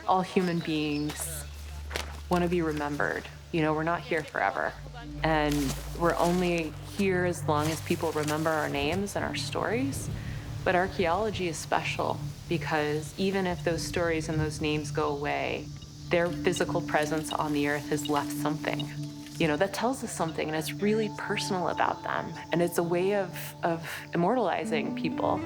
All human beings want to be remembered. You know, we're not here forever. And we're only here as long as people remember our names and our stories. But archaeology is special because even if those stories and those names go away, their physical presence on the earth has left something. You know, that tells us something, and it's really personal about them. And it's a way of immortalizing people.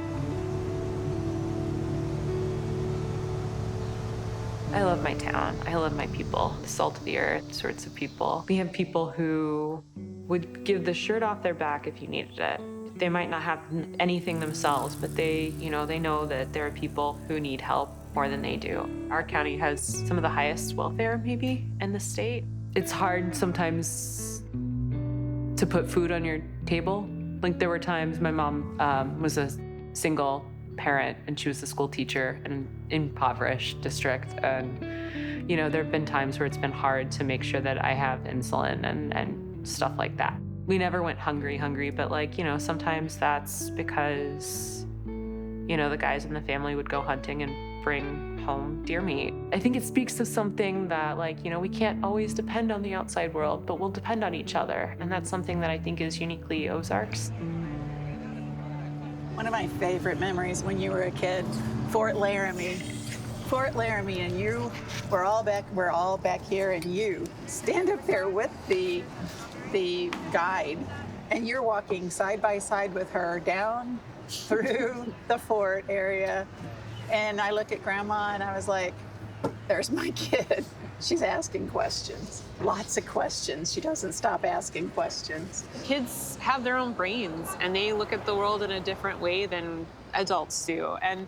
I love my town. I love my people, the salt of the earth sorts of people. We have people who would give the shirt off their back if you needed it. They might not have anything themselves, but they know that there are people who need help more than they do. Our county has some of the highest welfare, maybe, in the state. It's hard sometimes to put food on your table. Like, there were times my mom was a single parent, and she was a school teacher in an impoverished district. And, you know, there have been times where it's been hard to make sure that I have insulin and stuff like that. We never went hungry, but, like, you know, sometimes that's because, you know, the guys in the family would go hunting and bring home deer meat. I think it speaks to something that, like, you know, we can't always depend on the outside world, but we'll depend on each other. And that's something that I think is uniquely Ozarks. One of my favorite memories when you were a kid, Fort Laramie, and you we're all back here, and you stand up there with the guide, and you're walking side by side with her down through the fort area. And I look at Grandma and I was like, there's my kid. She's asking questions, lots of questions. She doesn't stop asking questions. Kids have their own brains, and they look at the world in a different way than adults do. And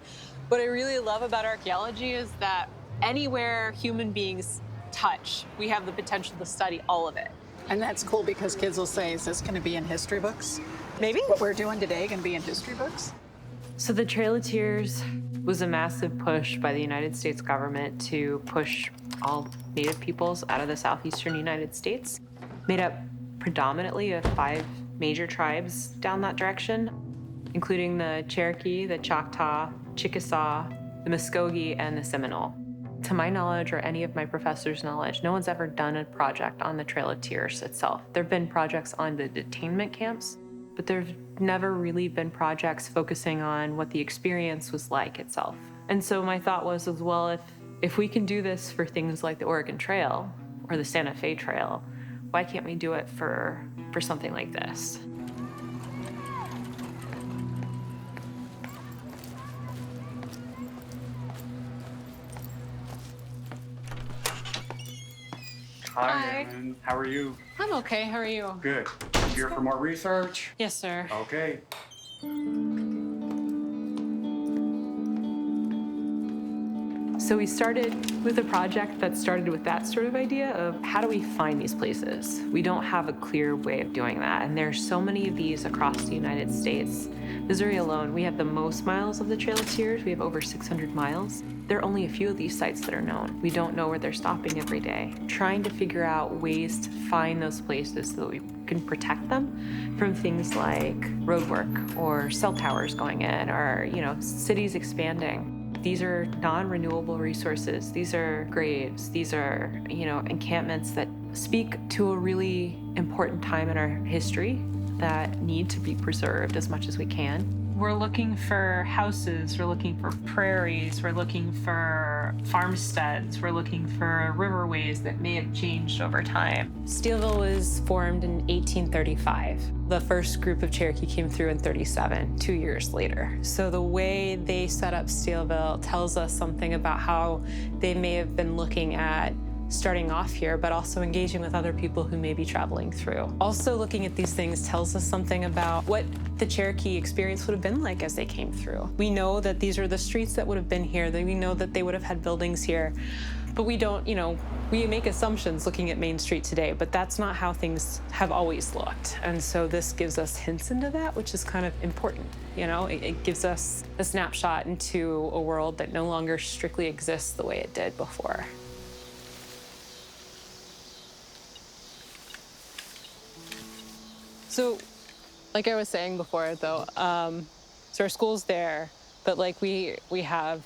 what I really love about archaeology is that anywhere human beings touch, we have the potential to study all of it. And that's cool because kids will say, is this going to be in history books? Maybe. What we're doing today going to be in history books? So the Trail of Tears was a massive push by the United States government to push all Native peoples out of the southeastern United States, made up predominantly of 5 major tribes down that direction, including the Cherokee, the Choctaw, Chickasaw, the Muscogee, and the Seminole. To my knowledge, or any of my professors' knowledge, no one's ever done a project on the Trail of Tears itself. There have been projects on the detainment camps, but there've never really been projects focusing on what the experience was like itself. And so my thought was, as well, if we can do this for things like the Oregon Trail or the Santa Fe Trail, why can't we do it for something like this? Hi, Erin. How are you? I'm okay. How are you? Good. Here for more research? Yes, sir. Okay. So we started with a project that started with that sort of idea of how do we find these places? We don't have a clear way of doing that, and there's so many of these across the United States. Missouri alone, we have the most miles of the Trail of Tears. We have over 600 miles. There are only a few of these sites that are known. We don't know where they're stopping every day. Trying to figure out ways to find those places so that we can protect them from things like roadwork or cell towers going in, or, you know, cities expanding. These are non-renewable resources. These are graves. These are, you know, encampments that speak to a really important time in our history that need to be preserved as much as we can. We're looking for houses, we're looking for prairies, we're looking for farmsteads, we're looking for riverways that may have changed over time. Steelville was formed in 1835. The first group of Cherokee came through in 37, 2 years later. So the way they set up Steelville tells us something about how they may have been looking at starting off here, but also engaging with other people who may be traveling through. Also, looking at these things tells us something about what the Cherokee experience would have been like as they came through. We know that these are the streets that would have been here, that we know that they would have had buildings here, but we don't, you know, we make assumptions looking at Main Street today, but that's not how things have always looked. And so this gives us hints into that, which is kind of important. You know, it gives us a snapshot into a world that no longer strictly exists the way it did before. So, like I was saying before, though, so our school's there, but like we have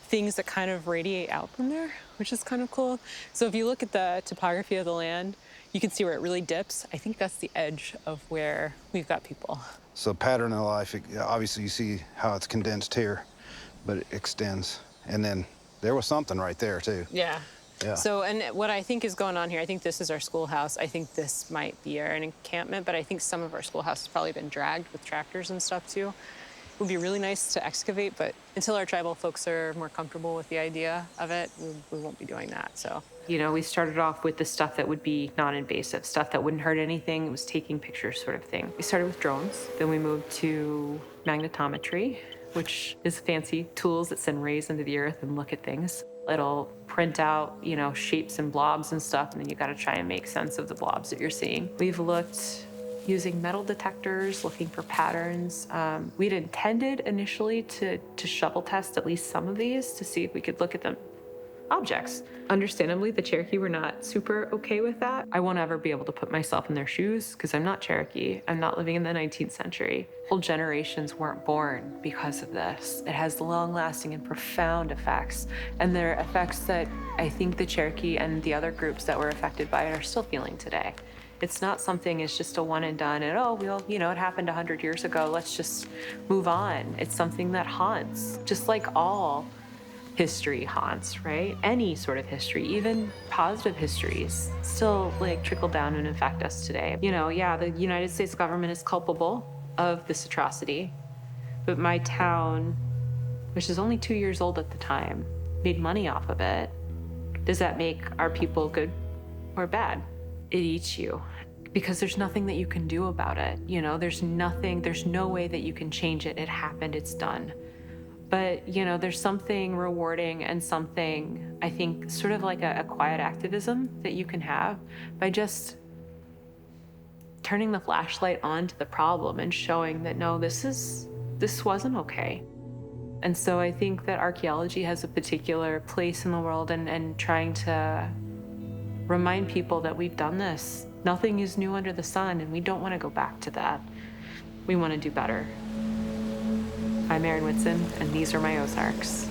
things that kind of radiate out from there, which is kind of cool. So if you look at the topography of the land, you can see where it really dips. I think that's the edge of where we've got people. So pattern of life, obviously you see how it's condensed here, but it extends. And then there was something right there too. Yeah. Yeah. So, and what I think is going on here, I think this is our schoolhouse. I think this might be an encampment, but I think some of our schoolhouse has probably been dragged with tractors and stuff too. It would be really nice to excavate, but until our tribal folks are more comfortable with the idea of it, we won't be doing that, so. You know, we started off with the stuff that would be non-invasive, stuff that wouldn't hurt anything. It was taking pictures sort of thing. We started with drones, then we moved to magnetometry, which is fancy tools that send rays into the earth and look at things. It'll print out, you know, shapes and blobs and stuff, and then you gotta try and make sense of the blobs that you're seeing. We've looked using metal detectors, looking for patterns. We'd intended initially to shovel test at least some of these to see if we could look at them objects. Understandably, the Cherokee were not super okay with that. I won't ever be able to put myself in their shoes because I'm not Cherokee. I'm not living in the 19th century. Whole generations weren't born because of this. It has long-lasting and profound effects, and they're effects that I think the Cherokee and the other groups that were affected by it are still feeling today. It's not something, it's just a one and done, and oh, well, you know, it happened 100 years ago, let's just move on. It's something that haunts, just like all history haunts, right? Any sort of history, even positive histories, still like trickle down and affect us today. You know, yeah, the United States government is culpable of this atrocity, but my town, which is only 2 years old at the time, made money off of it. Does that make our people good or bad? It eats you because there's nothing that you can do about it. You know, there's no way that you can change it. It happened, it's done. But, you know, there's something rewarding and something, I think, sort of like a quiet activism that you can have by just turning the flashlight on to the problem and showing that, no, this wasn't okay. And so I think that archaeology has a particular place in the world and trying to remind people that we've done this. Nothing is new under the sun, and we don't want to go back to that. We want to do better. I'm Erin Whitson, and these are my Ozarks.